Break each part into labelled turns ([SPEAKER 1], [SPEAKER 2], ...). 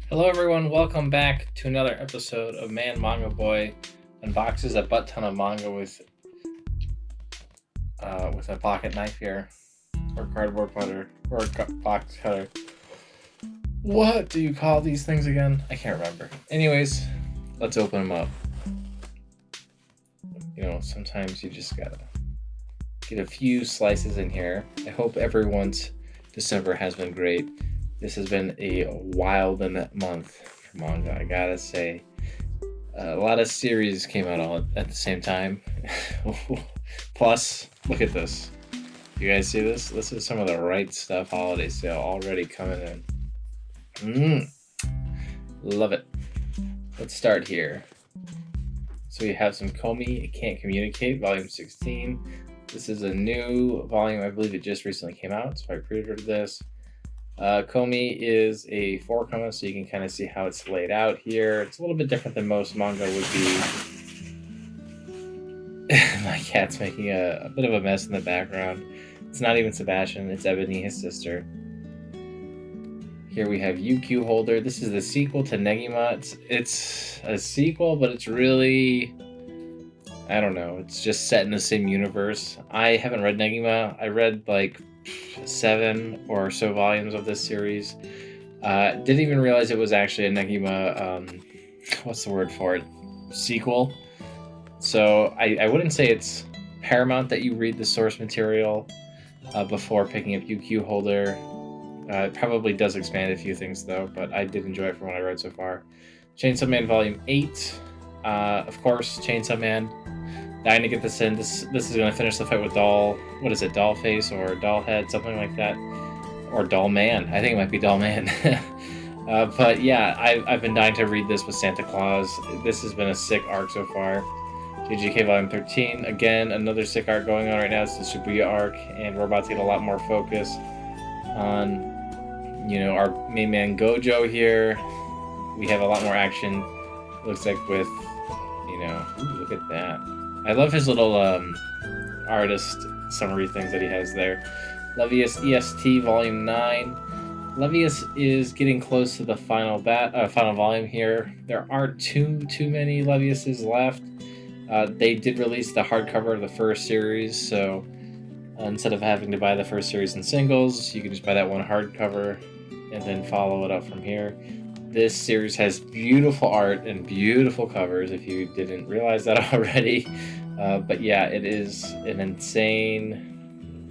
[SPEAKER 1] Hello everyone, welcome back to another episode of Man Manga Boy unboxes a butt ton of manga with a pocket knife here, or cardboard cutter, or box cutter. What do you call these things again? I can't remember. Anyways, let's open them up. You know, sometimes you just gotta get a few slices in here. I hope everyone's December has been great. This has been a wild month for manga, I gotta say. A lot of series came out all at the same time. Plus, look at this. You guys see this? This is some of the RightStuf holiday sale already coming in. Love it. Let's start here. So we have some Komi, It Can't Communicate, volume 16. This is a new volume. I believe it just recently came out, so I pre-ordered this. Komi is a 4-koma, so you can kind of see how it's laid out here. It's a little bit different than most manga would be. My cat's making a bit of a mess in the background. It's not even Sebastian, it's Ebony, his sister. Here we have UQ Holder. This is the sequel to Negima. It's a sequel, but it's really, I don't know, it's just set in the same universe. I haven't read Negima. I read like 7 or so volumes of this series. Didn't even realize it was actually a Negima, what's the word for it? Sequel. So I wouldn't say it's paramount that you read the source material before picking up UQ Holder. It probably does expand a few things though, but I did enjoy it from what I read so far. Chainsaw Man Volume 8. Of course, Chainsaw Man. Dying to get this in. This is going to finish the fight with Doll Face or Doll Head, something like that. Or Doll Man. I think it might be Doll Man. But yeah, I've been dying to read this with Santa Claus. This has been a sick arc so far. JJK Volume 13. Again, another sick arc going on right now. It's the Shibuya arc, and we're about to get a lot more focus on, you know, our main man Gojo here. We have a lot more action, looks like, with, you know, ooh, look at that. I love his little artist summary things that he has there. Levius EST Volume 9. Levius is getting close to the final volume here. There aren't too many Leviuses left. They did release the hardcover of the first series, so instead of having to buy the first series in singles, you can just buy that one hardcover and then follow it up from here. This series has beautiful art and beautiful covers, if you didn't realize that already. But yeah, it is an insanely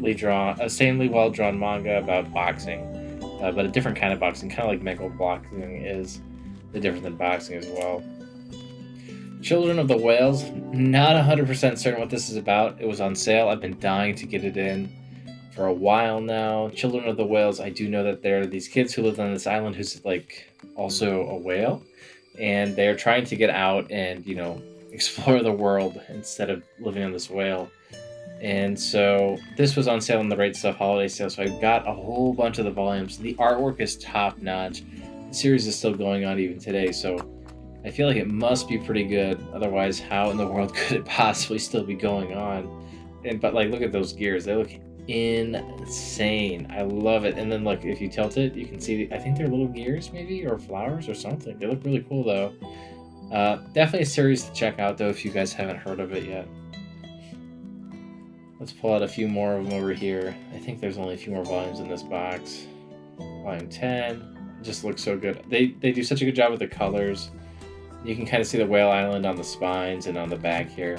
[SPEAKER 1] well-drawn manga about boxing, but a different kind of boxing, kind of like Manga boxing is different than boxing as well. Children of the Whales, not 100% certain what this is about. It was on sale. I've been dying to get it in for a while now. Children of the Whales, I do know that there are these kids who live on this island who's like also a whale, and they're trying to get out and, you know, explore the world instead of living on this whale. And so this was on sale in the RightStuf holiday sale, so I got a whole bunch of the volumes. The artwork is top notch. The series is still going on even today, so I feel like it must be pretty good. Otherwise, how in the world could it possibly still be going on? But like, look at those gears. They look insane. I love it. And then look, if you tilt it, you can see, I think they're little gears maybe, or flowers or something. They look really cool though. Definitely a series to check out though if you guys haven't heard of it yet. Let's pull out a few more of them over here. I think there's only a few more volumes in this box. Volume 10. It just looks so good. They do such a good job with the colors. You can kind of see the whale island on the spines and on the back here.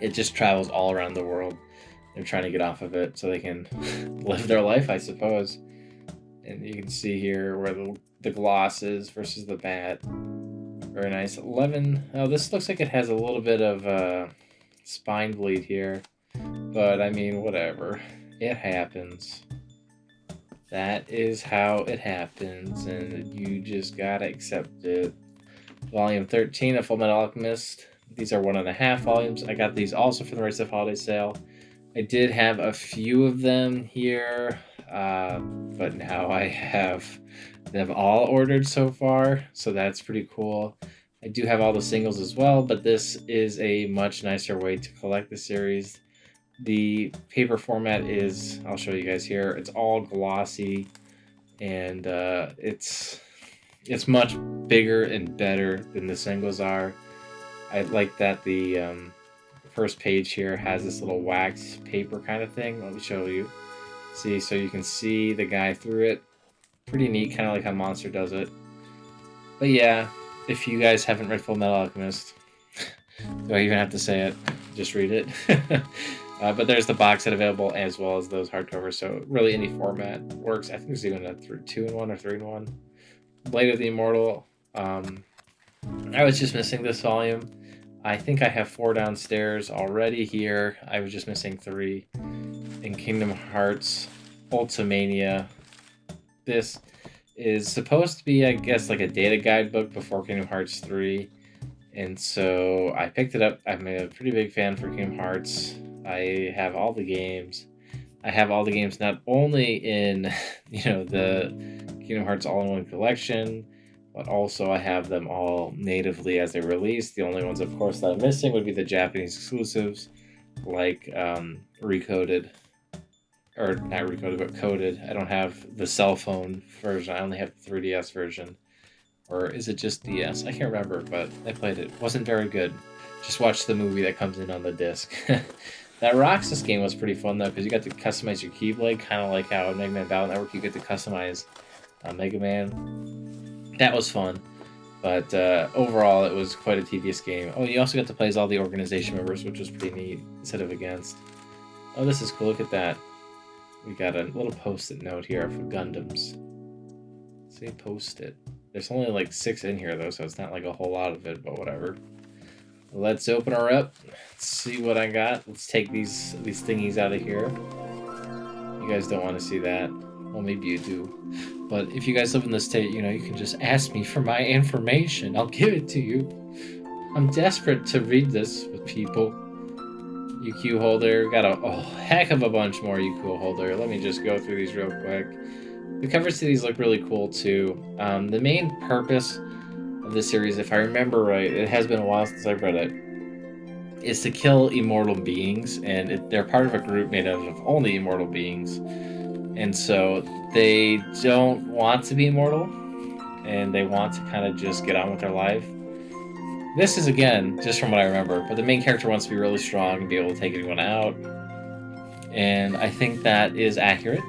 [SPEAKER 1] It just travels all around the world. They're trying to get off of it so they can live their life, I suppose. And you can see here where the gloss is versus the matte. Very nice. 11. Oh, this looks like it has a little bit of spine bleed here. But, I mean, whatever. It happens. That is how it happens. And you just gotta accept it. Volume 13 of Fullmetal Alchemist. These are 1.5 volumes. I got these also for the RightStuf holiday sale. I did have a few of them here, but now I have them all ordered so far, so that's pretty cool. I do have all the singles as well, but this is a much nicer way to collect the series. The paper format is, I'll show you guys here, it's all glossy, and it's It's much bigger and better than the singles are. I like that the first page here has this little wax paper kind of thing. Let me show you. See, so you can see the guy through it. Pretty neat, kind of like how Monster does it. But yeah, if you guys haven't read Full Metal Alchemist, do I even have to say it? Just read it. But there's the box set available as well as those hardcovers, so really any format works. I think there's even a 2-in-1 or 3-in-1. Blade of the Immortal. I was just missing this volume. I think I have 4 downstairs already here. I was just missing 3. In Kingdom Hearts Ultimania. This is supposed to be, I guess, like a data guidebook before Kingdom Hearts 3. And so I picked it up. I'm a pretty big fan for Kingdom Hearts. I have all the games. I have all the games not only in, the Kingdom Hearts All-in-One collection, but also I have them all natively as they release. The only ones, of course, that I'm missing would be the Japanese exclusives, like Recoded. Or not Recoded, but Coded. I don't have the cell phone version. I only have the 3DS version. Or is it just DS? I can't remember, but I played it. Wasn't very good. Just watch the movie that comes in on the disc. That Roxas game was pretty fun, though, because you got to customize your Keyblade, kind of like how in Mega Man Battle Network you get to customize Mega Man. That was fun. But overall, it was quite a tedious game. Oh, you also got to play as all the organization members, which was pretty neat, instead of against. Oh, this is cool. Look at that. We got a little post-it note here for Gundams. Say post-it. There's only like 6 in here, though, so it's not like a whole lot of it, but whatever. Let's open her up. Let's see what I got. Let's take these thingies out of here. You guys don't want to see that. Well, maybe you do. But if you guys live in the state, you can just ask me for my information. I'll give it to you. I'm desperate to read this with people. UQ holder. Got a heck of a bunch more UQ holder. Let me just go through these real quick. The covers to these look really cool, too. The main purpose of this series, if I remember right, it has been a while since I've read it, is to kill immortal beings, and they're part of a group made up of only immortal beings, and so they don't want to be immortal, and they want to kind of just get on with their life. This is, again, just from what I remember, but the main character wants to be really strong and be able to take anyone out, and I think that is accurate.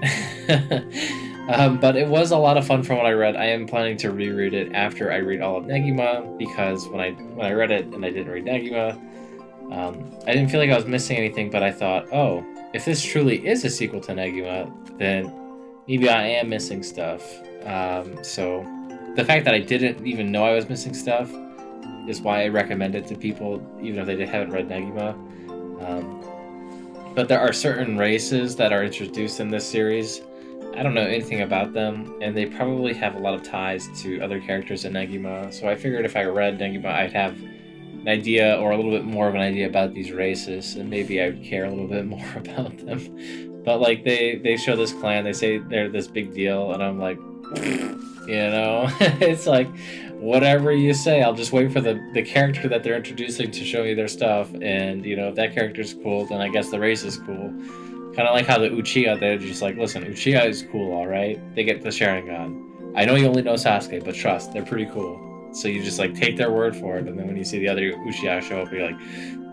[SPEAKER 1] But it was a lot of fun from what I read. I am planning to reread it after I read all of Negima, because when I read it and I didn't read Negima, I didn't feel like I was missing anything, but I thought, oh, if this truly is a sequel to Negima, then maybe I am missing stuff. So the fact that I didn't even know I was missing stuff is why I recommend it to people, even if they haven't read Negima. But there are certain races that are introduced in this series. I don't know anything about them, and they probably have a lot of ties to other characters in Negima, so I figured if I read Negima, I'd have an idea, or a little bit more of an idea about these races, and maybe I would care a little bit more about them. But, like, they show this clan, they say they're this big deal, and I'm like, it's like, whatever you say, I'll just wait for the character that they're introducing to show me their stuff, and, if that character's cool, then I guess the race is cool. Kind of like how the Uchiha, they're just like, listen, Uchiha is cool, alright? They get the Sharingan. I know you only know Sasuke, but trust, they're pretty cool. So you just, like, take their word for it, and then when you see the other Uchiha show up, you're like,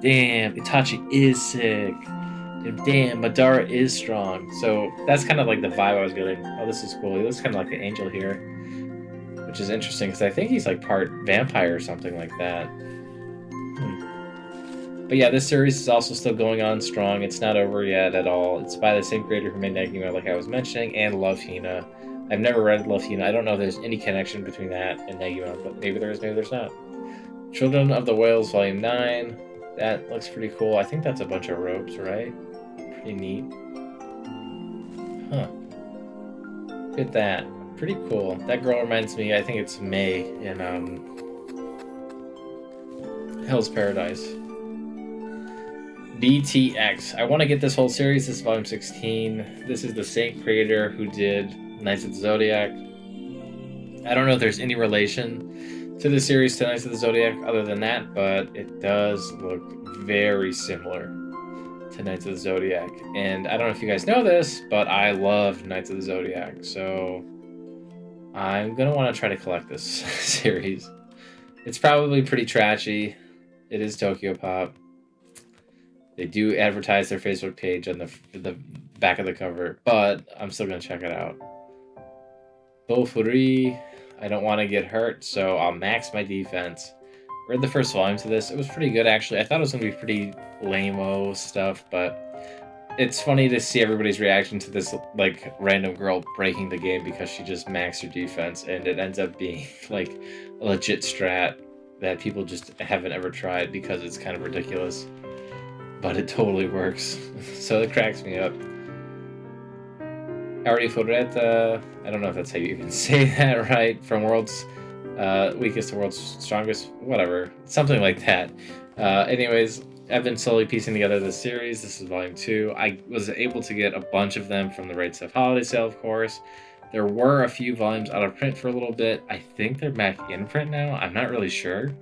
[SPEAKER 1] damn, Itachi is sick. And damn, Madara is strong. So that's kind of like the vibe I was getting. Oh, this is cool. He looks kind of like an angel here, which is interesting, because I think he's, like, part vampire or something like that. But yeah, this series is also still going on strong. It's not over yet at all. It's by the same creator who made Negima, like I was mentioning, and Love Hina. I've never read Love Hina. I don't know if there's any connection between that and Negima, but maybe there is, maybe there's not. Children of the Whales, Volume 9. That looks pretty cool. I think that's a bunch of ropes, right? Pretty neat. Huh. Look at that. Pretty cool. That girl reminds me, I think it's May in Hell's Paradise. BTX. I want to get this whole series. This is volume 16. This is the same creator who did Knights of the Zodiac. I don't know if there's any relation to the series to Knights of the Zodiac other than that, but it does look very similar to Knights of the Zodiac. And I don't know if you guys know this, but I love Knights of the Zodiac. So I'm gonna want to try to collect this series. It's probably pretty trashy. It is Tokyo Pop. They do advertise their Facebook page on the back of the cover, but I'm still gonna check it out. Bofuri, I don't want to get hurt, so I'll max my defense. Read the first volume to this. It was pretty good, actually. I thought it was gonna be pretty lame-o stuff, but it's funny to see everybody's reaction to this like random girl breaking the game because she just maxed her defense, and it ends up being like a legit strat that people just haven't ever tried because it's kind of ridiculous, but it totally works. So it cracks me up. Ari Forreta, I don't know if that's how you even say that right, from World's Weakest to World's Strongest, whatever, something like that. Anyways, I've been slowly piecing together this series. This is volume 2. I was able to get a bunch of them from the RightStuf holiday sale, of course. There were a few volumes out of print for a little bit. I think they're back in print now. I'm not really sure,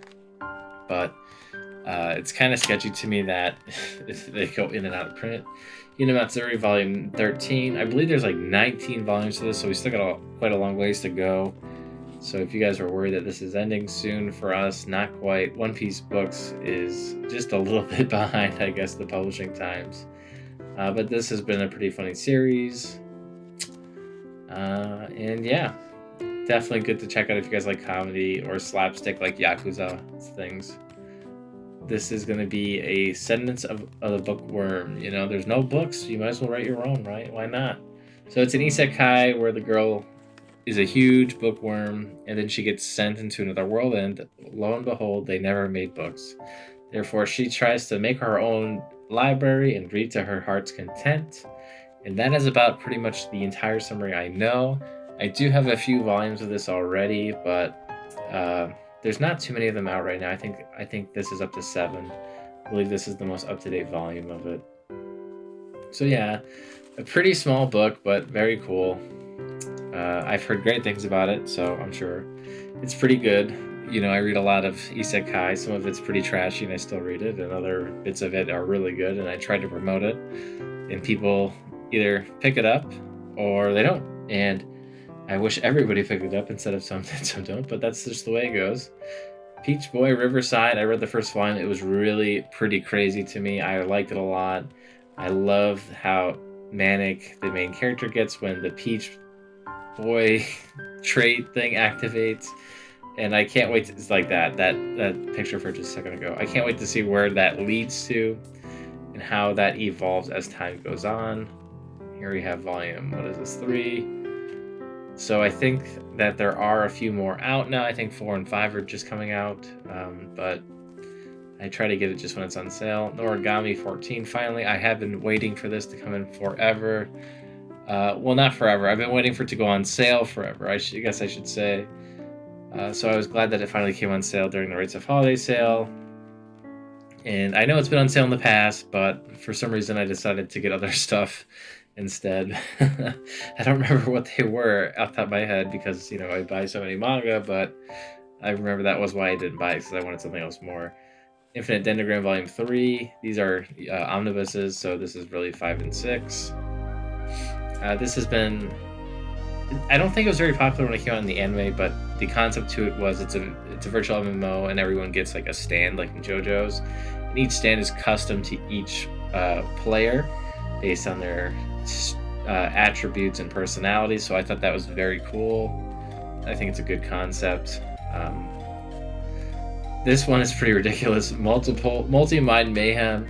[SPEAKER 1] but it's kind of sketchy to me that they go in and out of print. Hinamatsuri volume 13. I believe there's like 19 volumes to this, so we still got quite a long ways to go. So if you guys are worried that this is ending soon for us, not quite. One Piece Books is just a little bit behind, I guess, the publishing times. But this has been a pretty funny series. And yeah, definitely good to check out if you guys like comedy or slapstick like Yakuza things. This is going to be a sentence of the bookworm. You know, there's no books. You might as well write your own, right? Why not? So it's an isekai where the girl is a huge bookworm, and then she gets sent into another world, and lo and behold, they never made books. Therefore, she tries to make her own library and read to her heart's content. And that is about pretty much the entire summary I know. I do have a few volumes of this already, but there's not too many of them out right now. I think this is up to 7. I believe this is the most up-to-date volume of it. So yeah, a pretty small book, but very cool. I've heard great things about it, so I'm sure it's pretty good. You know, I read a lot of isekai. Some of it's pretty trashy, and I still read it, and other bits of it are really good, and I try to promote it. And people either pick it up or they don't. And I wish everybody picked it up instead of some don't, but that's just the way it goes. Peach Boy Riverside, I read the first volume. It was really pretty crazy to me. I liked it a lot. I love how manic the main character gets when the Peach Boy trait thing activates. And I can't wait to, it's like that picture for just a second ago. I can't wait to see where that leads to and how that evolves as time goes on. Here we have volume, 3. So I think that there are a few more out now. I think 4 and 5 are just coming out, but I try to get it just when it's on sale. Noragami 14, finally. I have been waiting for this to come in forever. Well, not forever. I've been waiting for it to go on sale forever, I guess I should say. So I was glad that it finally came on sale during the RightStuf holiday sale. And I know it's been on sale in the past, but for some reason I decided to get other stuff instead. I don't remember what they were off the top of my head because, you know, I buy so many manga, but I remember that was why I didn't buy it, because I wanted something else more. Infinite Dendrogram Volume 3. These are omnibuses, so this is really 5 and 6. This has been... I don't think it was very popular when it came out in the anime, but the concept to it was it's a virtual MMO, and everyone gets like a stand like in JoJo's. And each stand is custom to each player based on their attributes and personalities, so I thought that was very cool. I think it's a good concept. This one is pretty ridiculous. Multi-mind mayhem.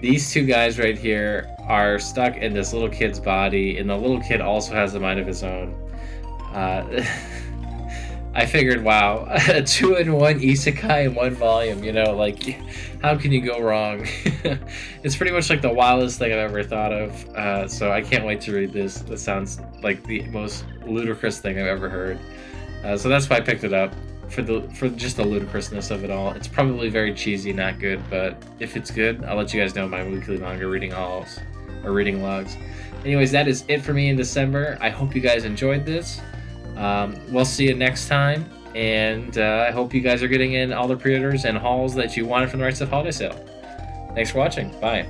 [SPEAKER 1] These two guys right here are stuck in this little kid's body, and the little kid also has a mind of his own. I figured, wow, a 2-in-1 isekai in one volume, you know, like, how can you go wrong? It's pretty much like the wildest thing I've ever thought of, so I can't wait to read this. This sounds like the most ludicrous thing I've ever heard. So that's why I picked it up, for just the ludicrousness of it all. It's probably very cheesy, not good, but if it's good, I'll let you guys know in my weekly manga reading hauls, or reading logs. Anyways, that is it for me in December. I hope you guys enjoyed this. We'll see you next time, and I hope you guys are getting in all the pre-orders and hauls that you wanted from the RightStuf holiday sale. Thanks for watching. Bye.